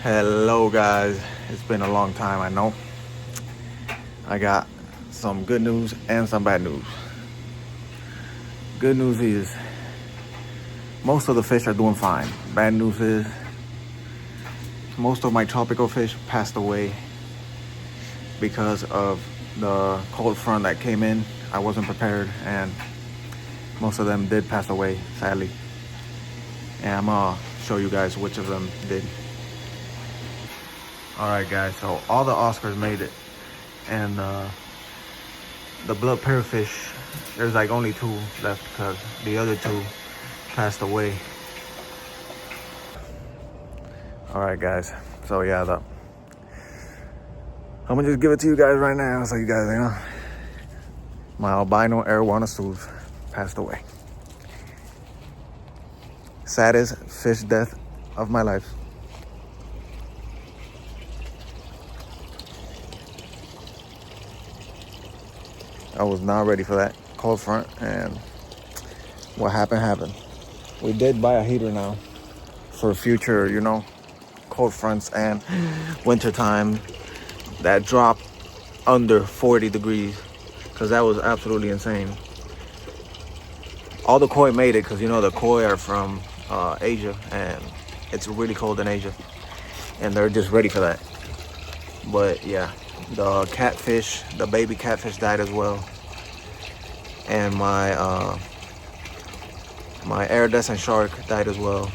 Hello guys, it's been a long time, I know. I got some good news and some bad news. Good news is most of the fish are doing fine. Bad news is most of my tropical fish passed away because of the cold front that came in. I wasn't prepared and most of them did pass away, sadly. And I'm gonna show you guys which of them did. Alright guys, so all the Oscars made it. And the blood parrotfish, there's like only 2 left because the other 2 passed away. Alright guys, so yeah, I'm gonna just give it to you guys right now so you guys know. My albino arowana sues passed away. Saddest fish death of my life. I was not ready for that cold front, and what happened. We did buy a heater now for future, cold fronts and winter time that drop under 40 degrees, because that was absolutely insane. All the koi made it because the koi are from Asia, and it's really cold in Asia, and they're just ready for that. But yeah, the catfish, the baby catfish died as well, and my iridescent shark died as well,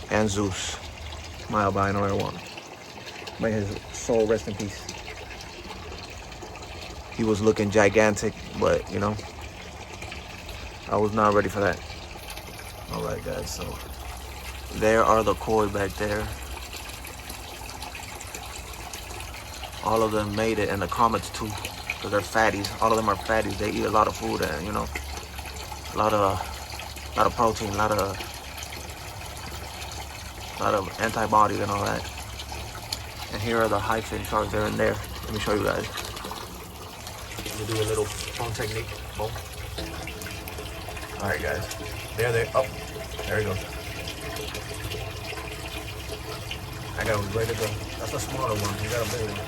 and Zeus, my albino arowana. May his soul rest in peace. He was looking gigantic, but I was not ready for that. All right, guys, so there are the koi back there. All of them made it, and the comets too, because they're fatties. All of them are fatties. They eat a lot of food, and a lot of protein, a lot of antibodies and all that. And here are the high fin sharks. They're in there. Let me show you guys. Let me do a little phone technique. Boom. All right, guys. There they. Oh, there he goes. I got him ready to go. That's a smaller one. You got a bigger one.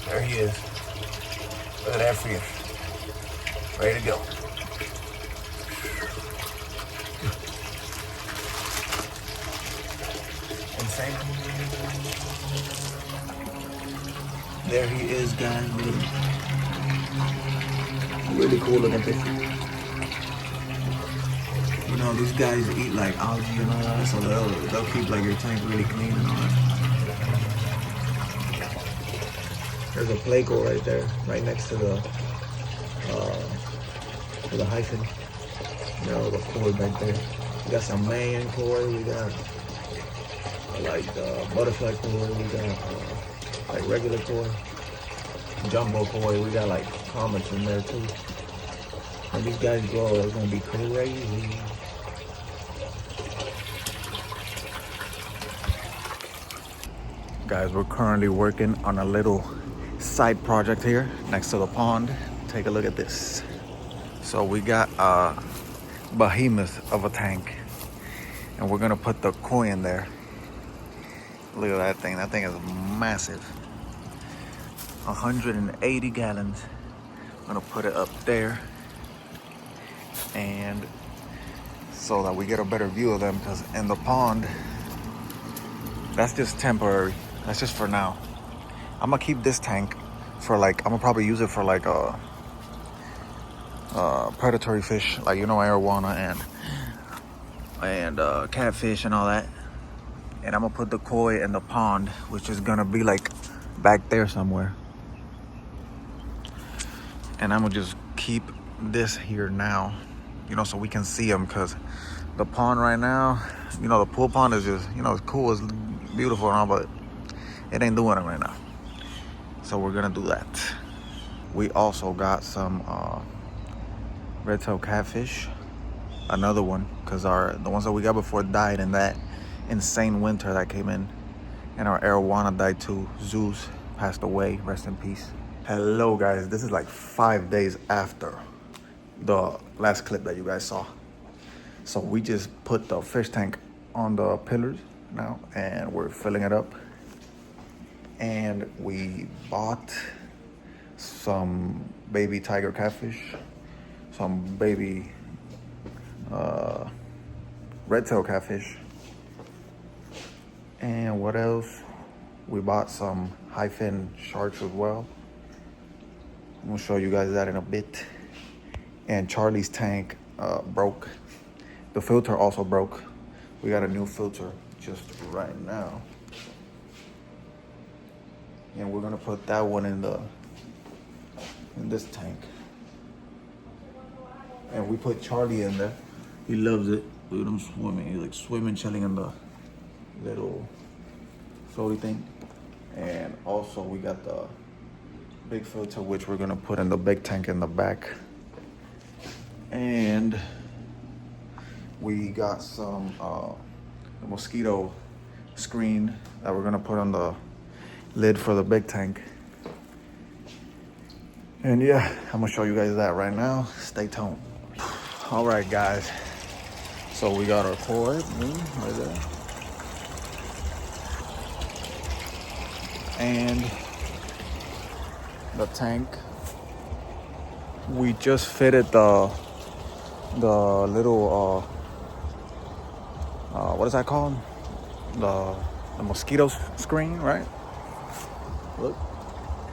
There he is. Look at that fish. Ready to go. Insane. There he is, guys. Really cool looking fish. These guys eat like algae and all that, so they'll keep like your tank really clean and all that. There's a placo right there, right next to the hyphen. The koi back there. We got some Mayan koi. We got like butterfly koi. We got like regular koi, jumbo koi. We got like comets in there too. When these guys grow, it's gonna be crazy. Guys, we're currently working on a little side project here next to the pond. Take a look at this. So we got a behemoth of a tank, and we're gonna put the koi in there. Look at that thing. That thing is massive. 180 gallons. I'm gonna put it up there, and so that we get a better view of them, because in the pond, that's just temporary. That's just for now. I'm gonna keep this tank for I'm gonna probably use it for predatory fish, like arowana and catfish and all that. And I'm gonna put the koi in the pond, which is gonna be like back there somewhere. And I'm gonna just keep this here now, so we can see them, because the pond right now, the pool pond is just, it's cool, it's beautiful and all, but it ain't doing it right now. So we're gonna do that. We also got some red-tailed catfish, another one, because the ones that we got before died in that insane winter that came in, and our arowana died too. Zeus passed away, rest in peace. Hello guys, this is like 5 days after the last clip that you guys saw. So we just put the fish tank on the pillars now, and we're filling it up. And we bought some baby tiger catfish, some baby red tail catfish, and what else? We bought some high fin sharks as well. I'm gonna show you guys that in a bit. And Charlie's tank broke. The filter also broke. We got a new filter just right now. And we're gonna put that one in this tank. And we put Charlie in there. He loves it. Look at him swimming. He's like swimming, chilling in the little floaty thing. And also we got the big filter, which we're gonna put in the big tank in the back. And we got some mosquito screen that we're gonna put on the lid for the big tank. And yeah, I'm gonna show you guys that right now. Stay tuned. All right, guys. So we got our cord right there. And the tank. We just fitted the little what is that called? The mosquito screen, right?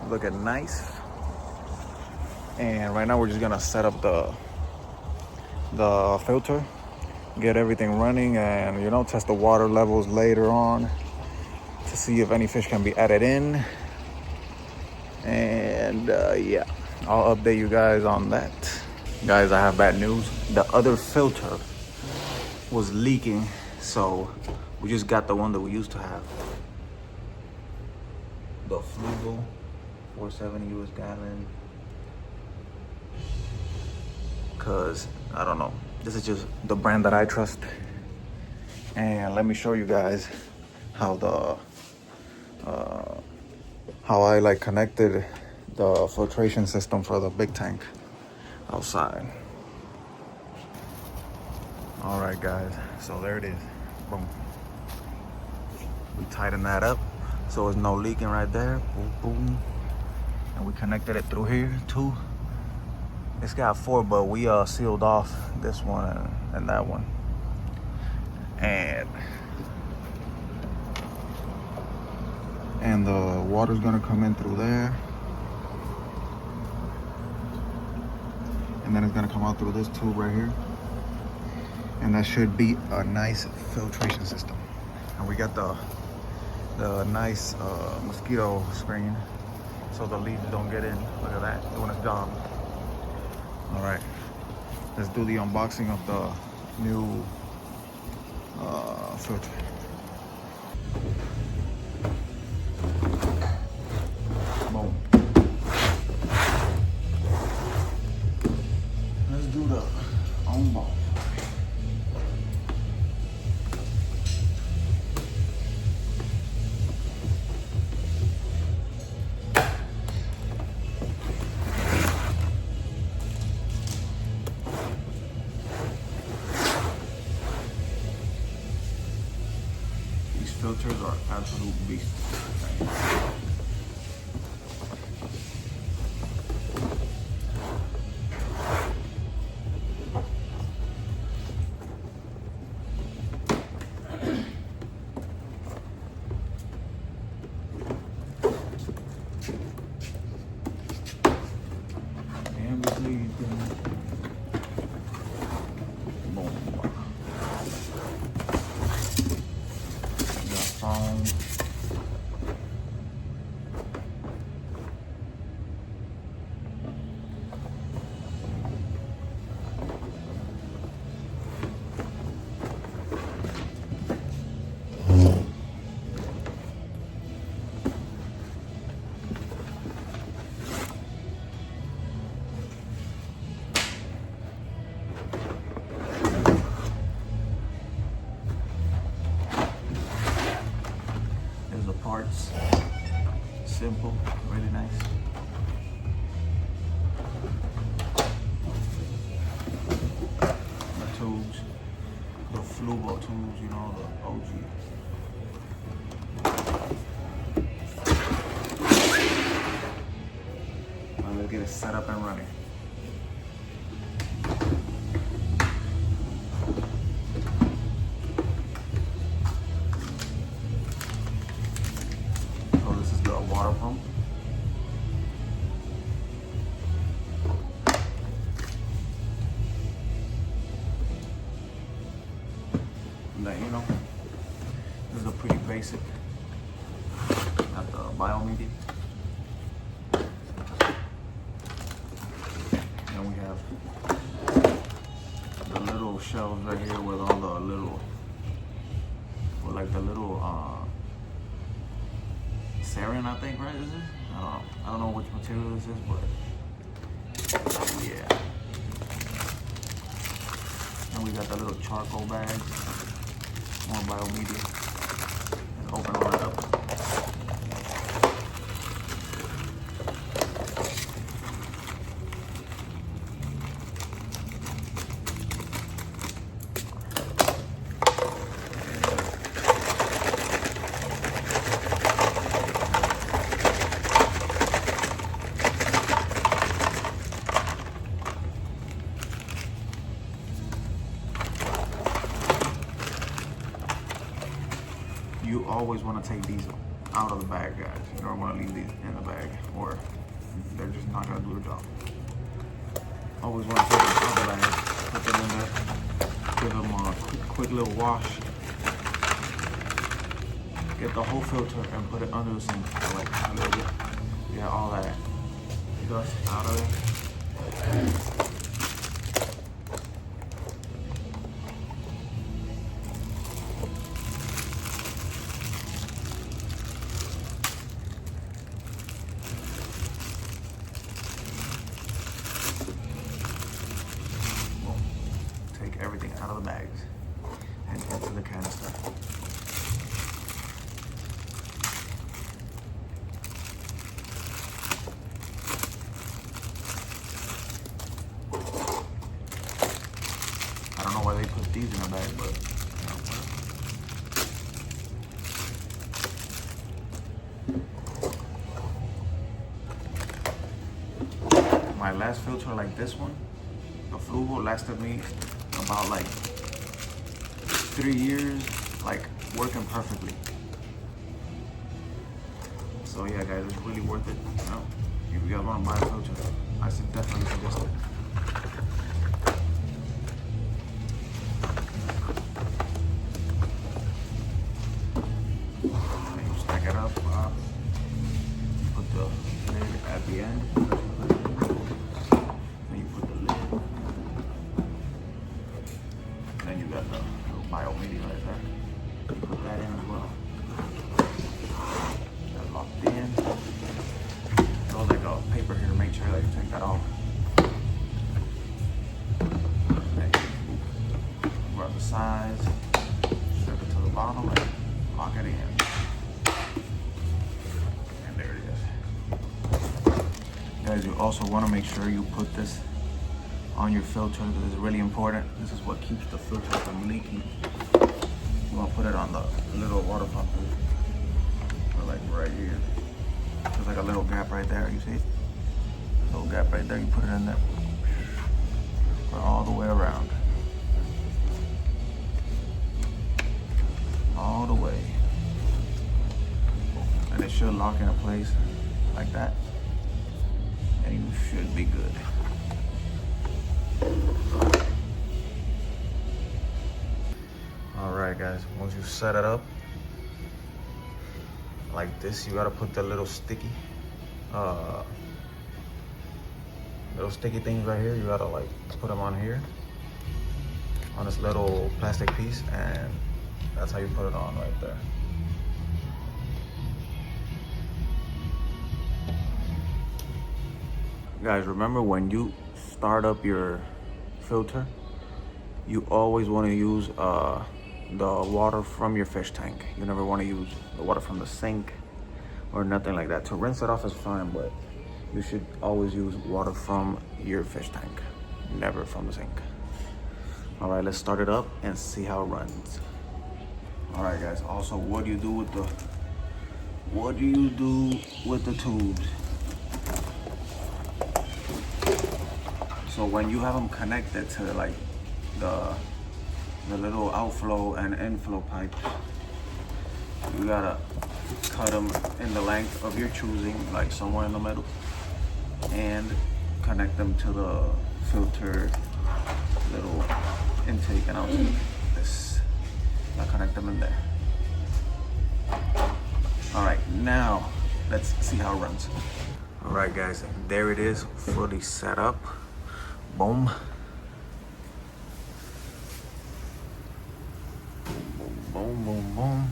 Looking nice. And right now we're just gonna set up the filter, get everything running, and test the water levels later on to see if any fish can be added in. And yeah, I'll update you guys on that. Guys, I have bad news. The other filter was leaking, so we just got the one that we used to have. The Flugel 470 US gallon. Cause I don't know, this is just the brand that I trust. And let me show you guys how I connected the filtration system for the big tank outside. All right, guys, so there it is. Boom. We tighten that up so there's no leaking right there. Boom, boom. And we connected it through here too. It's got 4, but we sealed off this one and that one. And the water's gonna come in through there. And then it's gonna come out through this tube right here. And that should be a nice filtration system. And we got the nice mosquito screen so the leaves don't get in. Look at that, doing its job. All right, let's do the unboxing of the new filter. Boom. Let's do the unbox. Filters are absolute beasts. And we need foam. Parts, simple, really nice. The tubes, the Flubo tubes, you know, the OG. Now let's get it set up and running. So this is the water pump. And then, you know, this is a pretty basic at the biomedia. And we have the little shelves right here with all the little, with like the little sarin, I think, right? Is it? I don't know which material this is, but yeah. And we got the little charcoal bag, more biomedia. Let's open all that up. You always want to take these out of the bag, guys. You don't want to leave these in the bag, or they're just not going to do their job. Always want to take them out of the bag, put them in there, give them a quick little wash, get the whole filter and put it under the sink for like a little bit. Get all that dust out of it. Everything out of the bags and into the canister. I don't know why they put these in a bag, but you know, my last filter like this one, the Fluvo, lasted me about like 3 years, like working perfectly. So yeah, guys, it's really worth it. You know, if you guys want to buy a filter, I should definitely suggest it. And you stack it up. Put the lid at the end. Then you got the little biomedia right there. Put that in as well. That's locked in. There's like a paper here to make sure that you take that off. Okay. Grab the sides, strip it to the bottom, and lock it in. And there it is. Guys, you also want to make sure you put this on your filter because it's really important. This is what keeps the filter from leaking. You want to put it on the little water pump, or like right here. There's like a little gap right there. You see it? Little gap right there. You put it in there. Or all the way around. All the way. And it should lock in place like that. And you should be good. Alright guys, once you set it up like this, you gotta put the little sticky things right here. You gotta like put them on here on this little plastic piece, and that's how you put it on right there. Guys, remember when you start up your filter, you always want to use the water from your fish tank. You never want to use the water from the sink or nothing like that. To rinse it off is fine, but you should always use water from your fish tank, never from the sink. All right, let's start it up and see how it runs. All right, guys. Also, what do you do with the tubes? So when you have them connected to like the little outflow and inflow pipes, you gotta cut them in the length of your choosing, like somewhere in the middle, and connect them to the filter little intake and outtake. This, I connect them in there. All right, now let's see how it runs. All right, guys, there it is, fully set up. Boom. Boom, boom, boom.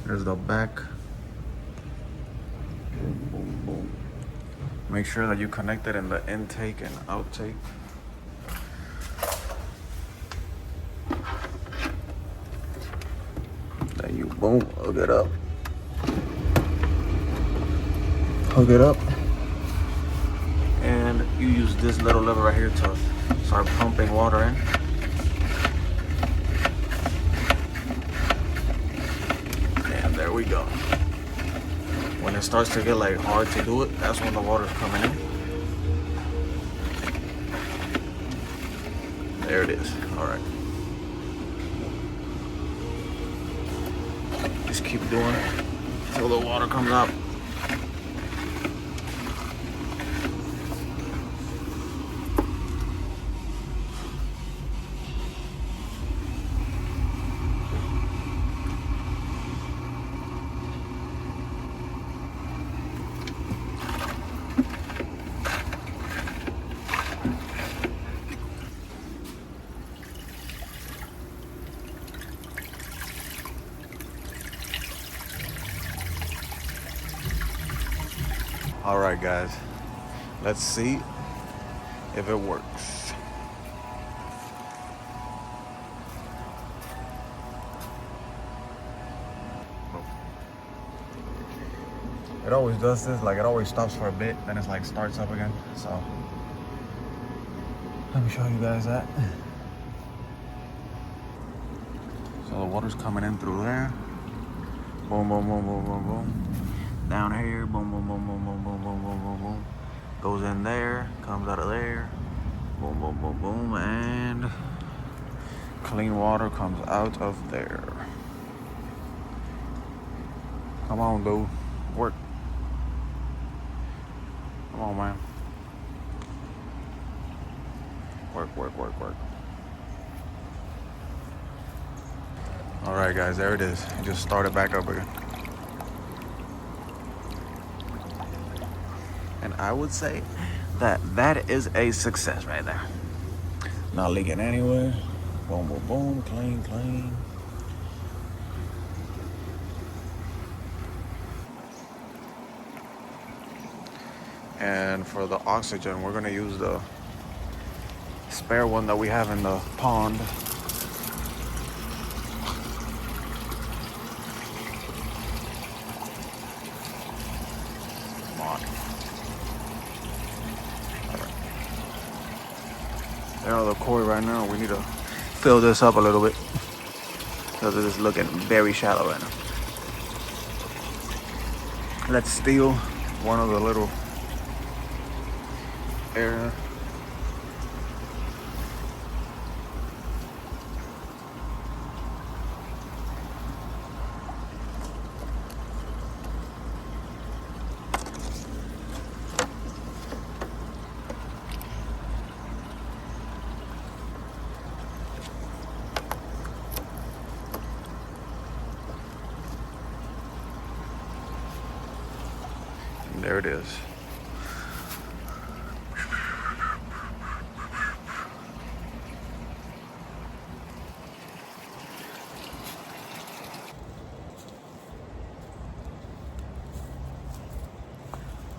There's the back. Boom, boom, boom. Make sure that you connect it in the intake and outtake. Then you boom, hook it up. Hook it up. And you use this little lever right here to start pumping water in. And there we go. When it starts to get like hard to do it, that's when the water's coming in. There it is. All right. Just keep doing it until the water comes out. All right, guys, let's see if it works. It always does this, like it always stops for a bit, then it's like starts up again. So let me show you guys that. So the water's coming in through there. Boom, boom, boom, boom, boom, boom. Down here, boom, boom, boom, boom, boom, boom, boom, boom, boom, boom. Goes in there, comes out of there. Boom, boom, boom, boom, and clean water comes out of there. Come on, dude, work. Come on, man. Work, work, work, work. All right, guys, there it is. It just started back up again. And I would say that that is a success right there. Not leaking anywhere. Boom, boom, boom, clean, clean. And for the oxygen, we're gonna use the spare one that we have in the pond. Come on. All right. They're on the cord right now. We need to fill this up a little bit because it is looking very shallow right now. Let's steal one of the little area. There it is.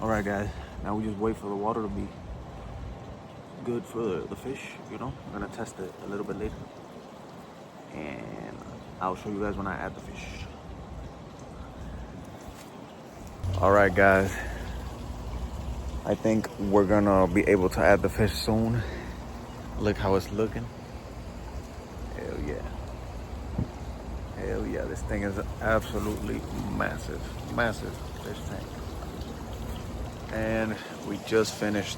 All right, guys, now we just wait for the water to be good for the fish, you know. I'm gonna test it a little bit later, and I'll show you guys when I add the fish. All right, guys, I think we're gonna be able to add the fish soon. Look how it's looking. yeah. Hell yeah, this thing is absolutely massive. Massive fish tank. And we just finished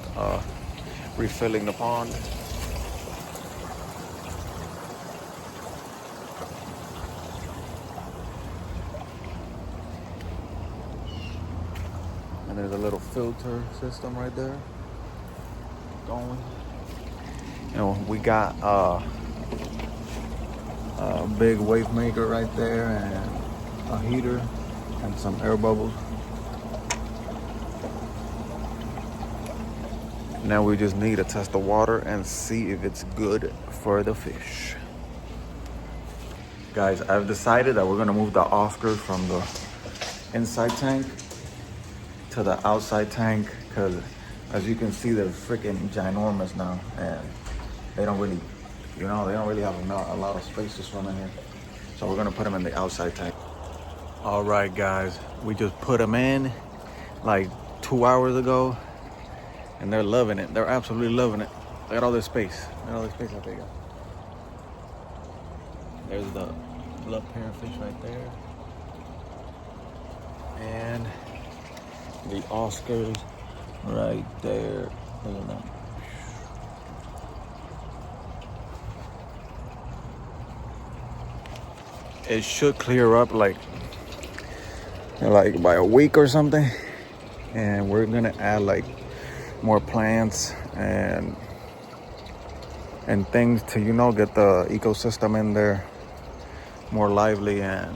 refilling the pond. And there's a little filter system right there going. And we got a big wave maker right there and a heater and some air bubbles. Now we just need to test the water and see if it's good for the fish. Guys, I've decided that we're gonna move the Oscars from the inside tank to the outside tank because as you can see, they're freaking ginormous now and they don't really, they don't really have a lot of space to swim in here. So we're gonna put them in the outside tank. All right, guys, we just put them in like 2 hours ago and they're loving it. They're absolutely loving it. Look at all this space. Look at all this space out there. There's the blood parrotfish right there. And the Oscars right there. Look at that. It should clear up like by a week or something. And we're gonna add like more plants and things to, get the ecosystem in there more lively and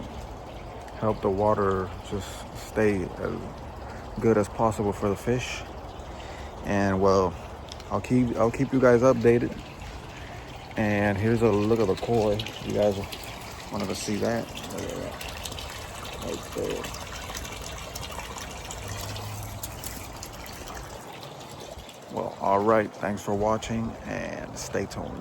help the water just stay as good as possible for the fish. And well, I'll keep you guys updated. And here's a look at the koi. You guys wanted to see that? Look at that. Right there. Well, all right. Thanks for watching and stay tuned.